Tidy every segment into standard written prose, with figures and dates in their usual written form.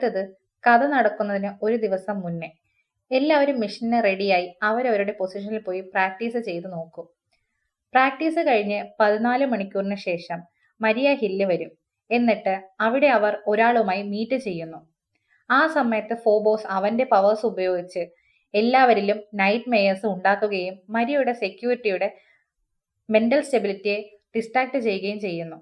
അടുത്തത് കഥ നടക്കുന്നതിന് ഒരു ദിവസം മുന്നേ എല്ലാവരും മിഷന് റെഡിയായി അവരവരുടെ പൊസിഷനിൽ പോയി പ്രാക്ടീസ് ചെയ്ത് നോക്കും. പ്രാക്ടീസ് കഴിഞ്ഞ് 14 മണിക്കൂറിന് ശേഷം മരിയ ഹില്ല് വരും. എന്നിട്ട് അവിടെ അവർ ഒരാളുമായി മീറ്റ് ചെയ്യുന്നു. ആ സമയത്ത് ഫോബോസ് അവന്റെ പവേഴ്സ് ഉപയോഗിച്ച് എല്ലാവരിലും നൈറ്റ് മേയേഴ്സ് ഉണ്ടാക്കുകയും മരിയയുടെ സെക്യൂരിറ്റിയുടെ മെന്റൽ സ്റ്റെബിലിറ്റിയെ ഡിസ്ട്രാക്ട് ചെയ്യുകയും ചെയ്യുന്നു.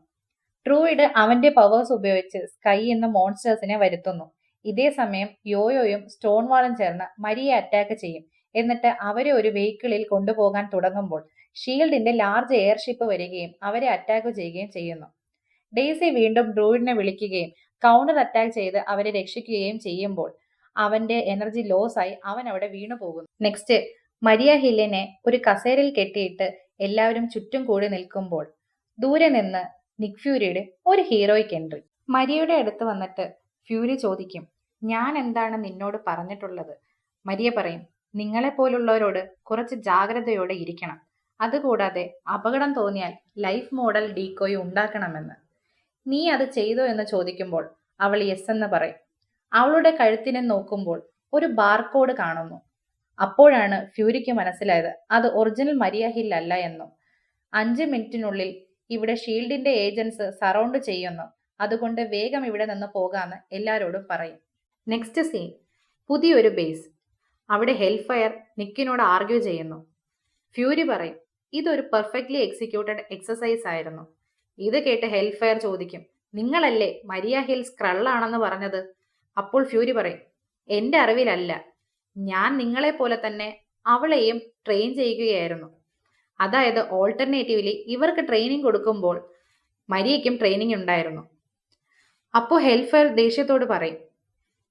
ട്രൂയിഡ് അവന്റെ പവേഴ്സ് ഉപയോഗിച്ച് സ്കൈ എന്ന മോൺസ്റ്റേഴ്സിനെ വരുത്തുന്നു. ഇതേ സമയം യോയോയും സ്റ്റോൺവാളും ചേർന്ന് മരിയെ അറ്റാക്ക് ചെയ്യും. എന്നിട്ട് അവരെ ഒരു വെഹിക്കിളിൽ കൊണ്ടുപോകാൻ തുടങ്ങുമ്പോൾ ഷീൽഡിന്റെ ലാർജ് എയർഷിപ്പ് വരികയും അവരെ അറ്റാക്ക് ചെയ്യുകയും ചെയ്യുന്നു. ഡെയ്സി വീണ്ടും ഡ്രൂയിഡിനെ വിളിക്കുകയും കൗണ്ടർ അറ്റാക്ക് ചെയ്ത് അവരെ രക്ഷിക്കുകയും ചെയ്യുമ്പോൾ അവന്റെ എനർജി ലോസ് ആയി അവൻ അവിടെ വീണു പോകുന്നു. നെക്സ്റ്റ് മരിയ ഹില്ലിനെ ഒരു കസേരയിൽ കെട്ടിയിട്ട് എല്ലാവരും ചുറ്റും കൂടി നിൽക്കുമ്പോൾ ദൂരെ നിന്ന് നിക് ഫ്യൂരിയുടെ ഒരു ഹീറോയിക് എൻട്രി. മരിയയുടെ അടുത്ത് വന്നിട്ട് ഫ്യൂരി ചോദിക്കും, ഞാൻ എന്താണ് നിന്നോട് പറഞ്ഞിട്ടുള്ളത്? മരിയ പറയും, നിങ്ങളെ പോലുള്ളവരോട് കുറച്ച് ജാഗ്രതയോടെ ഇരിക്കണം. അതുകൂടാതെ അപകടം തോന്നിയാൽ ലൈഫ് മോഡൽ ഡീക്കോയി ഉണ്ടാക്കണമെന്ന്. നീ അത് ചെയ്തോ എന്ന് ചോദിക്കുമ്പോൾ അവൾ യെസ് എന്ന് പറയും. അവളുടെ കഴുത്തിനെ നോക്കുമ്പോൾ ഒരു ബാർകോഡ് കാണുന്നു. അപ്പോഴാണ് ഫ്യൂരിക്ക് മനസ്സിലായത് അത് ഒറിജിനൽ മരിയ ഹിൽ അല്ല എന്നും. 5 മിനിറ്റിനുള്ളിൽ ഇവിടെ ഷീൽഡിന്റെ ഏജൻസ് സറൗണ്ട് ചെയ്യുന്നു. അതുകൊണ്ട് വേഗം ഇവിടെ നിന്ന് പോകാന്ന് എല്ലാരോടും പറയും. നെക്സ്റ്റ് സീൻ പുതിയൊരു ബേസ്. അവിടെ ഹെൽഫയർ നിക്കിനോട് ആർഗ്യൂ ചെയ്യുന്നു. ഫ്യൂരി പറയും, ഇതൊരു പെർഫെക്റ്റ്ലി എക്സിക്യൂട്ടഡ് എക്സസൈസ് ആയിരുന്നു. ഇത് കേട്ട് ഹെൽഫയർ ചോദിക്കും, നിങ്ങളല്ലേ മരിയ ഹിൽ സ്ക്രള്ളാണെന്ന് പറഞ്ഞത്? അപ്പോൾ ഫ്യൂരി പറയും, എന്റെ അറിവിലല്ല. ഞാൻ നിങ്ങളെ പോലെ തന്നെ അവളെയും ട്രെയിൻ ചെയ്യുകയായിരുന്നു. അതായത് ഓൾട്ടർനേറ്റീവ്ലി ഇവർക്ക് ട്രെയിനിങ് കൊടുക്കുമ്പോൾ മരിയയ്ക്കും ട്രെയിനിങ് ഉണ്ടായിരുന്നു. അപ്പോൾ ഹെൽഫയർ ദേഷ്യത്തോട് പറയും,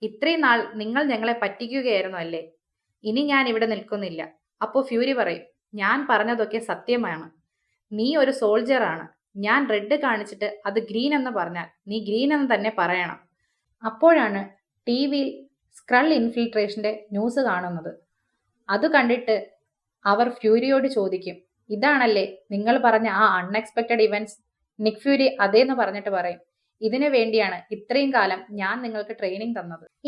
ഇത്രയും നാൾ നിങ്ങൾ ഞങ്ങളെ പറ്റിക്കുകയായിരുന്നു അല്ലേ? ഇനി ഞാൻ ഇവിടെ നിൽക്കുന്നില്ല. അപ്പോൾ ഫ്യൂരി പറയും, ഞാൻ പറഞ്ഞതൊക്കെ സത്യമാണ്. നീ ഒരു സോൾജർ ആണ്. ഞാൻ റെഡ് കാണിച്ചിട്ട് അത് ഗ്രീൻ എന്ന് പറഞ്ഞാൽ നീ ഗ്രീൻ എന്ന് തന്നെ പറയണം. അപ്പോഴാണ് ടിവിയിൽ സ്ക്രൾ ഇൻഫിൽട്രേഷന്റെ ന്യൂസ് കാണുന്നത്. അത് കണ്ടിട്ട് അവർ ഫ്യൂരിയോട് ചോദിക്കും, ഇതാണല്ലേ നിങ്ങൾ പറഞ്ഞ ആ അൺഎക്സ്പെക്റ്റഡ് ഇവന്റ്സ്? നിക് ഫ്യൂരി അതേന്ന് പറഞ്ഞിട്ട് പറയും, ഇതിനു വേണ്ടിയാണ് ഇത്രയും കാലം ഞാൻ നിങ്ങൾക്ക് ട്രെയിനിങ് തന്നത്.